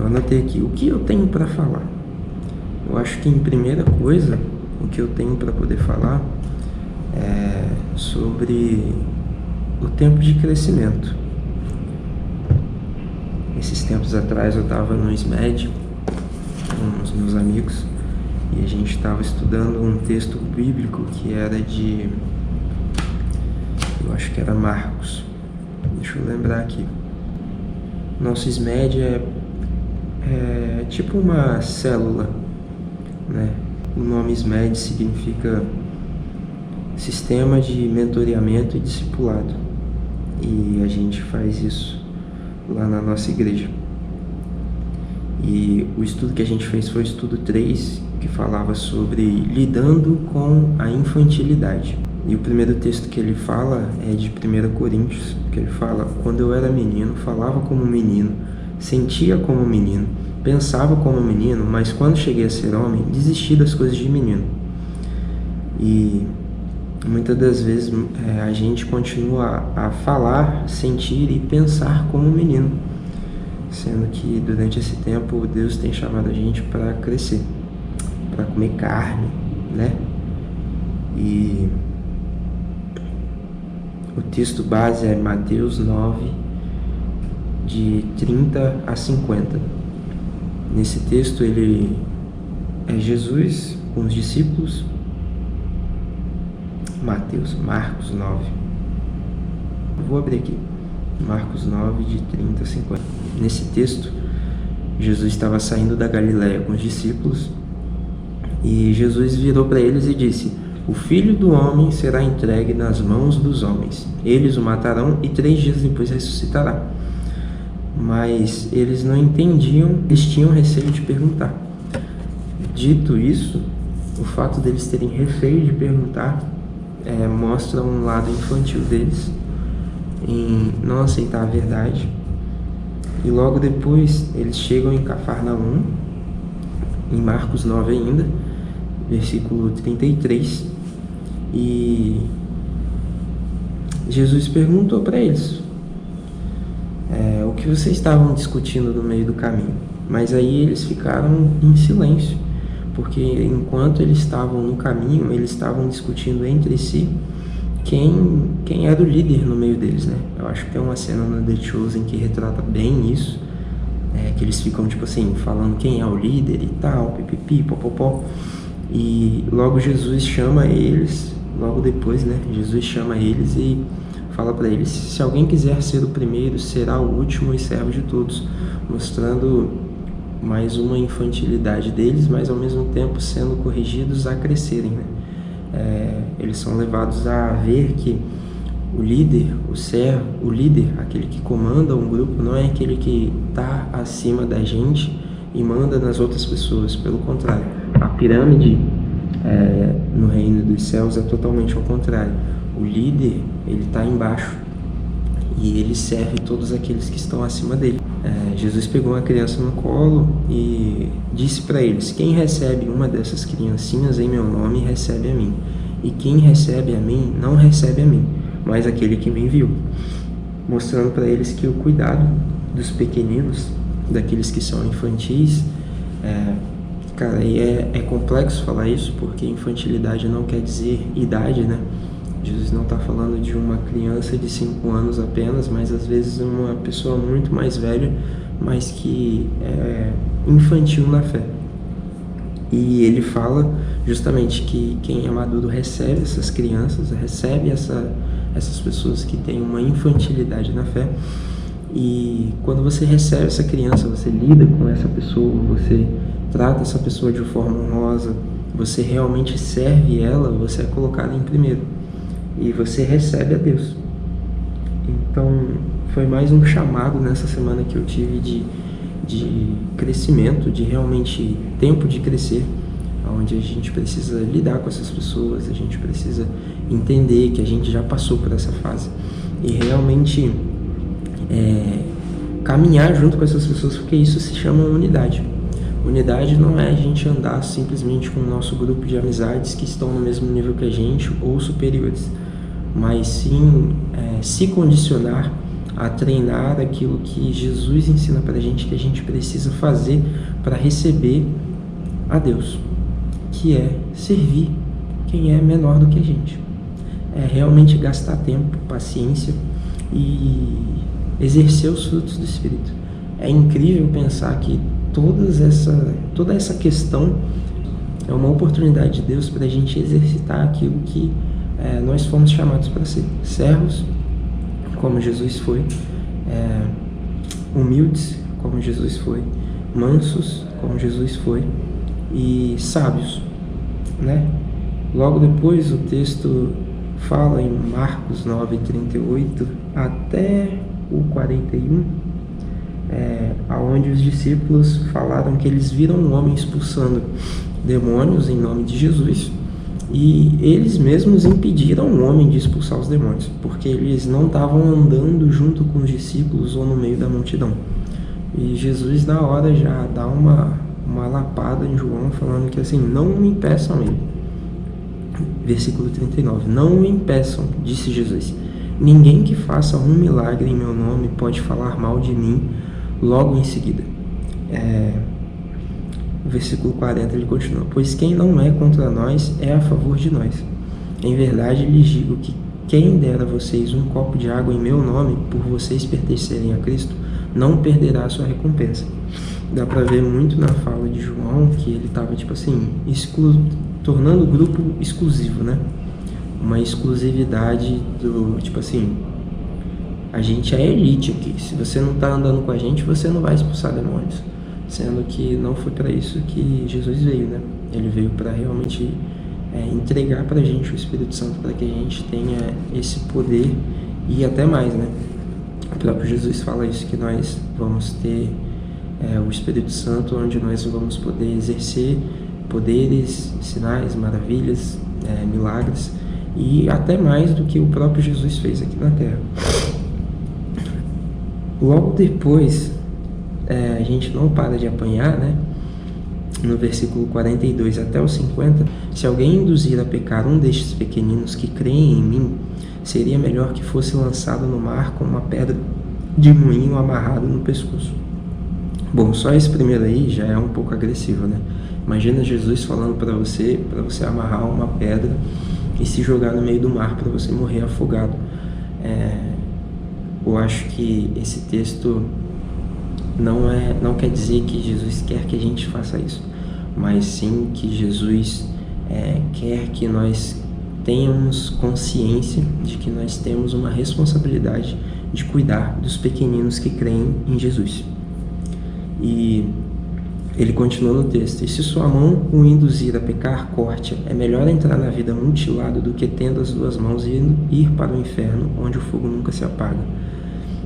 Eu anotei aqui, o que eu tenho para falar? Eu acho que, em primeira coisa, o que eu tenho para poder falar é sobre o tempo de crescimento. Esses tempos atrás eu estava no SMED com os meus amigos e a gente estava estudando um texto bíblico que era eu acho que era Marcos. Deixa eu lembrar aqui. Nosso SMED é tipo uma célula, né? O nome SMED significa Sistema de Mentoreamento e Discipulado. E a gente faz isso lá na nossa igreja. E o estudo que a gente fez foi o estudo 3, que falava sobre lidando com a infantilidade. E o primeiro texto que ele fala é de 1 Coríntios, que ele fala: quando eu era menino, falava como menino, sentia como menino, pensava como menino, mas quando cheguei a ser homem, desisti das coisas de menino. E muitas das vezes a gente continua a falar, sentir e pensar como menino, sendo que durante esse tempo Deus tem chamado a gente para crescer, para comer carne, né? E o texto base é Mateus 9, de 30 a 50. Nesse texto ele é Jesus com os discípulos. Marcos 9. Vou abrir aqui. Marcos 9, de 30 a 50. Nesse texto, Jesus estava saindo da Galileia com os discípulos e Jesus virou para eles e disse: o Filho do Homem será entregue nas mãos dos homens. Eles o matarão e 3 dias depois ressuscitará. Mas eles não entendiam, eles tinham receio de perguntar. Dito isso, o fato deles terem receio de perguntar mostra um lado infantil deles em não aceitar a verdade. E logo depois eles chegam em Cafarnaum, em Marcos 9 ainda, versículo 33, e Jesus perguntou para eles o que vocês estavam discutindo no meio do caminho. Mas aí eles ficaram em silêncio, porque enquanto eles estavam no caminho, eles estavam discutindo entre si quem era o líder no meio deles, né? Eu acho que tem uma cena no The Chosen que retrata bem isso, que eles ficam, tipo assim, falando quem é o líder e tal, pipipi, popopó. E logo Jesus chama eles, logo depois, né? Jesus chama eles e fala para eles: se alguém quiser ser o primeiro, será o último e servo de todos, mostrando mais uma infantilidade deles, mas ao mesmo tempo sendo corrigidos a crescerem, né? Eles são levados a ver que o líder, o servo, o líder, aquele que comanda um grupo, não é aquele que está acima da gente e manda nas outras pessoas. Pelo contrário, a pirâmide no reino dos céus é totalmente ao contrário. O líder, ele está embaixo e ele serve todos aqueles que estão acima dele. Jesus pegou uma criança no colo e disse para eles: quem recebe uma dessas criancinhas em meu nome, recebe a mim. E quem recebe a mim, não recebe a mim, mas aquele que me enviou. Mostrando para eles que o cuidado dos pequeninos, daqueles que são infantis, cara, e é complexo falar isso, porque infantilidade não quer dizer idade, né? Jesus não está falando de uma criança de 5 anos apenas, mas às vezes uma pessoa muito mais velha, mas que é infantil na fé. E ele fala justamente que quem é maduro recebe essas crianças, recebe essas pessoas que têm uma infantilidade na fé. E quando você recebe essa criança, você lida com essa pessoa, você trata essa pessoa de forma honrosa, você realmente serve ela, você é colocado em primeiro. E você recebe a Deus. Então, foi mais um chamado nessa semana que eu tive de crescimento, de realmente tempo de crescer, onde a gente precisa lidar com essas pessoas, a gente precisa entender que a gente já passou por essa fase e realmente caminhar junto com essas pessoas, porque isso se chama unidade. Unidade não é a gente andar simplesmente com o nosso grupo de amizades que estão no mesmo nível que a gente ou superiores, mas sim se condicionar a treinar aquilo que Jesus ensina para a gente que a gente precisa fazer para receber a Deus, que é servir quem é menor do que a gente. É realmente gastar tempo, paciência e exercer os frutos do Espírito. É incrível pensar que toda essa questão é uma oportunidade de Deus para a gente exercitar aquilo que nós fomos chamados para ser. Servos, como Jesus foi, humildes, como Jesus foi, mansos, como Jesus foi, e sábios, né? Logo depois o texto fala em Marcos 9:38 até o 41, onde os discípulos falaram que eles viram um homem expulsando demônios em nome de Jesus, e eles mesmos impediram o homem de expulsar os demônios, porque eles não estavam andando junto com os discípulos ou no meio da multidão. E Jesus na hora já dá uma lapada em João, falando que assim, não me impeçam ele. Versículo 39, não me impeçam, disse Jesus. Ninguém que faça um milagre em meu nome pode falar mal de mim logo em seguida. Versículo 40 ele continua, pois quem não é contra nós é a favor de nós. Em verdade lhes digo que quem der a vocês um copo de água em meu nome, por vocês pertencerem a Cristo, não perderá a sua recompensa. Dá pra ver muito na fala de João que ele estava tipo assim, tornando o grupo exclusivo, né? Uma exclusividade do tipo assim, a gente é elite aqui, se você não está andando com a gente, você não vai expulsar demônios. Sendo que não foi para isso que Jesus veio, né? Ele veio para realmente entregar para a gente o Espírito Santo, para que a gente tenha esse poder e até mais, né? O próprio Jesus fala isso, que nós vamos ter o Espírito Santo, onde nós vamos poder exercer poderes, sinais, maravilhas, milagres, e até mais do que o próprio Jesus fez aqui na Terra. Logo depois, a gente não para de apanhar, né? No versículo 42 até o 50, se alguém induzir a pecar um destes pequeninos que creem em mim, seria melhor que fosse lançado no mar com uma pedra de moinho amarrado no pescoço. Bom, só esse primeiro aí já é um pouco agressivo, né? Imagina Jesus falando para você amarrar uma pedra e se jogar no meio do mar para você morrer afogado. Eu acho que esse texto não quer dizer que Jesus quer que a gente faça isso, mas sim que Jesus quer que nós tenhamos consciência de que nós temos uma responsabilidade de cuidar dos pequeninos que creem em Jesus. E ele continua no texto, e se sua mão o induzir a pecar, corte-a. É melhor entrar na vida mutilado do que tendo as duas mãos e ir para o inferno, onde o fogo nunca se apaga.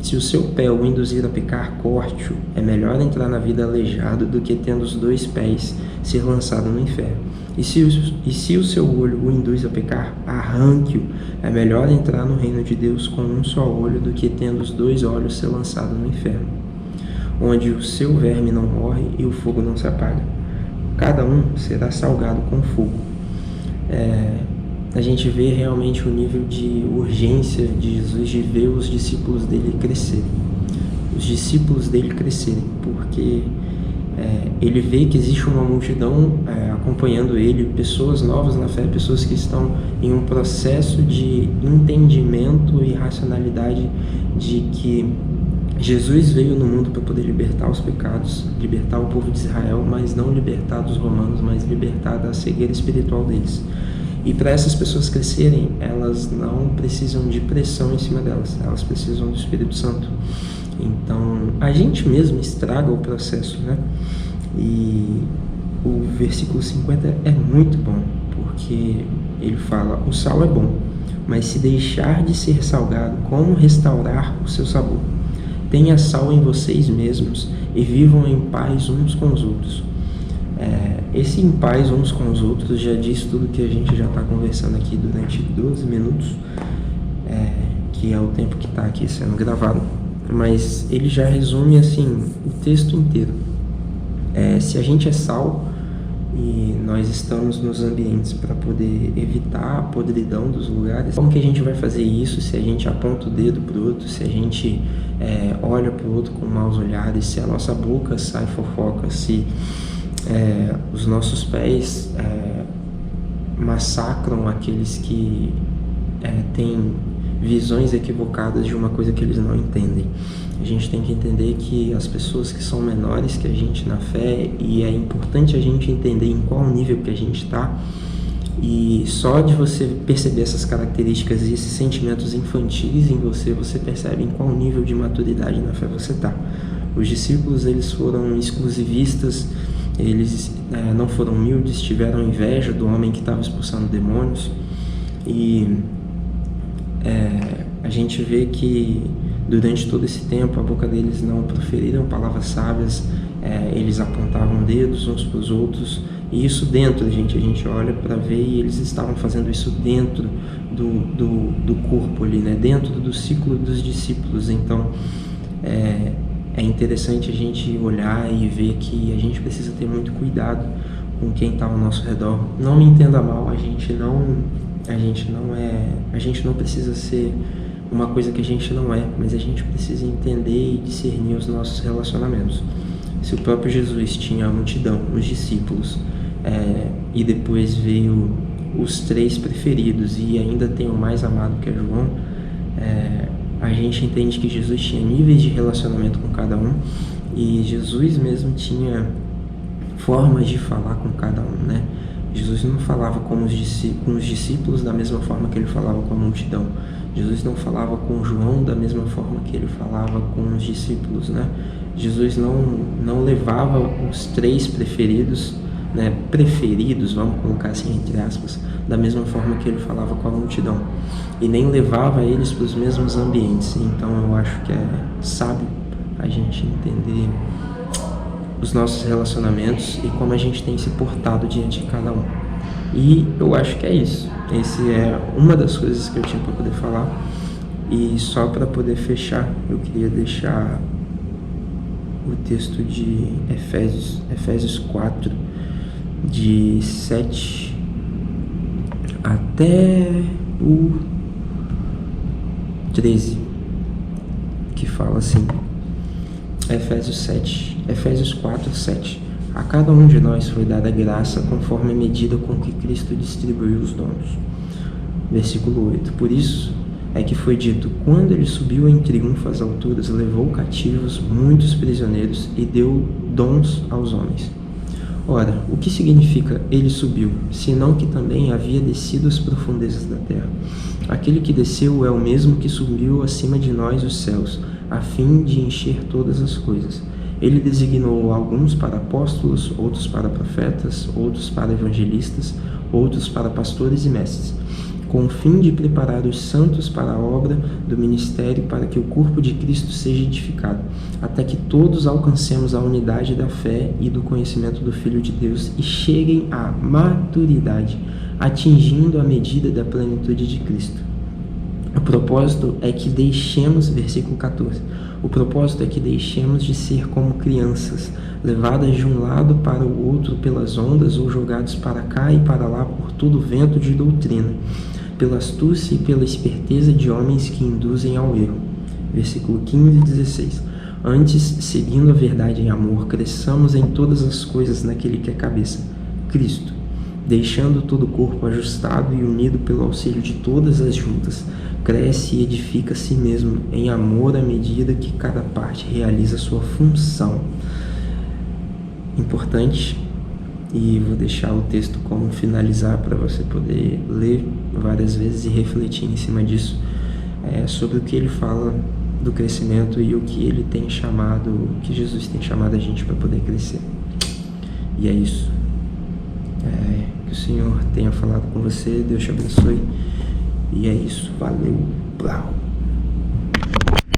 Se o seu pé o induzir a pecar, corte-o. É melhor entrar na vida aleijado do que tendo os dois pés ser lançado no inferno. E se o seu olho o induz a pecar, arranque-o. É melhor entrar no reino de Deus com um só olho do que tendo os dois olhos ser lançado no inferno, onde o seu verme não morre e o fogo não se apaga. Cada um será salgado com fogo. A gente vê realmente o nível de urgência de Jesus de ver os discípulos dele crescerem. Os discípulos dele crescerem, porque ele vê que existe uma multidão acompanhando ele, pessoas novas na fé, pessoas que estão em um processo de entendimento e racionalidade de que Jesus veio no mundo para poder libertar os pecados, libertar o povo de Israel, mas não libertar dos romanos, mas libertar da cegueira espiritual deles. E para essas pessoas crescerem, elas não precisam de pressão em cima delas, elas precisam do Espírito Santo. Então, a gente mesmo estraga o processo, né? E o versículo 50 é muito bom, porque ele fala, o sal é bom, mas se deixar de ser salgado, como restaurar o seu sabor? Tenha sal em vocês mesmos e vivam em paz uns com os outros. Esse em paz uns com os outros já diz tudo que a gente já está conversando aqui durante 12 minutos, que é o tempo que está aqui sendo gravado, mas ele já resume assim o texto inteiro. Se a gente é sal e nós estamos nos ambientes para poder evitar a podridão dos lugares. Como que a gente vai fazer isso se a gente aponta o dedo para o outro, se a gente olha para o outro com maus olhares, se a nossa boca sai fofoca, se os nossos pés massacram aqueles que têm visões equivocadas de uma coisa que eles não entendem. A gente tem que entender que as pessoas que são menores que a gente na fé, e é importante a gente entender em qual nível que a gente está, e só de você perceber essas características e esses sentimentos infantis em você, você percebe em qual nível de maturidade na fé você está. Os discípulos, eles foram exclusivistas, eles não foram humildes, tiveram inveja do homem que estava expulsando demônios, e a gente vê que durante todo esse tempo a boca deles não proferiram palavras sábias, eles apontavam dedos uns para os outros, e isso dentro, gente, a gente olha para ver, e eles estavam fazendo isso dentro do corpo ali, né? Dentro do ciclo dos discípulos. Então é interessante a gente olhar e ver que a gente precisa ter muito cuidado com quem está ao nosso redor. Não me entenda mal, a gente não precisa ser uma coisa que a gente não é, mas a gente precisa entender e discernir os nossos relacionamentos. Se o próprio Jesus tinha a multidão, os discípulos, e depois veio os 3 preferidos, e ainda tem o mais amado, que é João, a gente entende que Jesus tinha níveis de relacionamento com cada um, e Jesus mesmo tinha formas de falar com cada um, né? Jesus não falava com os discípulos da mesma forma que ele falava com a multidão. Jesus não falava com João da mesma forma que ele falava com os discípulos, né? Jesus não levava os 3 preferidos, né? Preferidos, vamos colocar assim entre aspas, da mesma forma que ele falava com a multidão. E nem levava eles para os mesmos ambientes. Então eu acho que é sábio a gente entender os nossos relacionamentos e como a gente tem se portado diante de cada um. E eu acho que é isso. Essa é uma das coisas que eu tinha para poder falar. E só para poder fechar, eu queria deixar o texto de Efésios 4, de 7 até o 13, que fala assim, Efésios 4, 7. A cada um de nós foi dada graça conforme a medida com que Cristo distribuiu os dons. Versículo 8. Por isso é que foi dito, quando ele subiu em triunfo às alturas, levou cativos muitos prisioneiros e deu dons aos homens. Ora, o que significa ele subiu, senão que também havia descido às profundezas da terra? Aquele que desceu é o mesmo que subiu acima de nós os céus, a fim de encher todas as coisas. Ele designou alguns para apóstolos, outros para profetas, outros para evangelistas, outros para pastores e mestres, com o fim de preparar os santos para a obra do ministério, para que o corpo de Cristo seja edificado, até que todos alcancemos a unidade da fé e do conhecimento do Filho de Deus e cheguem à maturidade, atingindo a medida da plenitude de Cristo. O propósito é que deixemos, versículo 14, o propósito é que deixemos de ser como crianças, levadas de um lado para o outro pelas ondas ou jogados para cá e para lá por todo vento de doutrina, pela astúcia e pela esperteza de homens que induzem ao erro. Versículo 15 e 16. Antes, seguindo a verdade em amor, cresçamos em todas as coisas naquele que é cabeça, Cristo, deixando todo o corpo ajustado e unido pelo auxílio de todas as juntas, cresce e edifica a si mesmo em amor à medida que cada parte realiza a sua função. Importante, e vou deixar o texto como finalizar para você poder ler várias vezes e refletir em cima disso, sobre o que ele fala do crescimento e o que ele tem chamado, o que Jesus tem chamado a gente para poder crescer. E é isso. Que o Senhor tenha falado com você, Deus te abençoe. E é isso, valeu, blau.